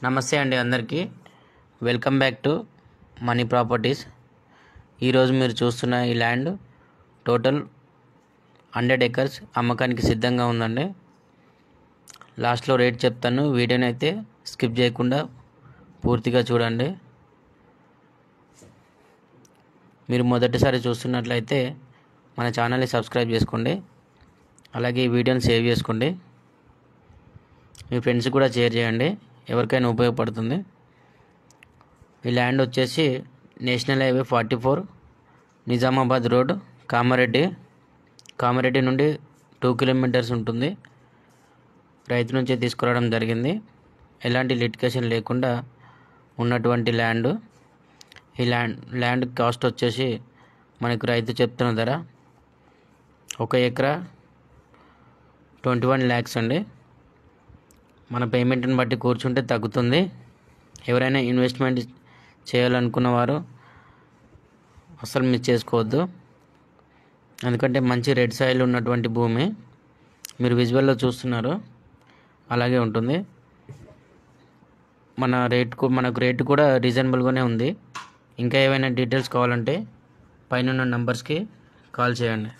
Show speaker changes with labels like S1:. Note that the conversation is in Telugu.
S1: నమస్తే అండి అందరికీ. Welcome back to money properties. ఈరోజు మీరు చూస్తున్న ఈ ల్యాండ్ టోటల్ 100 ఎకర్స్ అమ్మకానికి సిద్ధంగా ఉందండి. లాస్ట్లో రేట్ చెప్తాను, వీడియోని అయితే స్కిప్ చేయకుండా పూర్తిగా చూడండి. మీరు మొదటిసారి చూస్తున్నట్లయితే మన ఛానల్ని సబ్స్క్రైబ్ చేసుకోండి, అలాగే ఈ వీడియోని సేవ్ చేసుకోండి, మీ ఫ్రెండ్స్ కూడా షేర్ చేయండి, ఎవరికైనా ఉపయోగపడుతుంది. ఈ ల్యాండ్ వచ్చేసి national highway 44 Nizamabad road, Kamareddy నుండి 2 కిలోమీటర్స్ ఉంటుంది. రైతు నుంచే తీసుకురావడం జరిగింది. ఎలాంటి లిటికేషన్ లేకుండా ఉన్నటువంటి ల్యాండ్. ఈ ల్యాండ్ కాస్ట్ వచ్చేసి మనకు రైతు చెప్తున్న ధర 1 ఎకరా 21 lakhs అండి. మన పేమెంట్ని బట్టి కూర్చుంటే తగ్గుతుంది. ఎవరైనా ఇన్వెస్ట్మెంట్ చేయాలనుకున్న వారు అసలు మిస్ చేసుకోవద్దు, ఎందుకంటే మంచి రెడ్ సాయిల్ ఉన్నటువంటి భూమి. మీరు విజువల్లో చూస్తున్నారు, అలాగే ఉంటుంది. మనకు రేటు కూడా రీజనబుల్గానే ఉంది. ఇంకా ఏవైనా డీటెయిల్స్ కావాలంటే పైన నంబర్స్కి కాల్ చేయండి.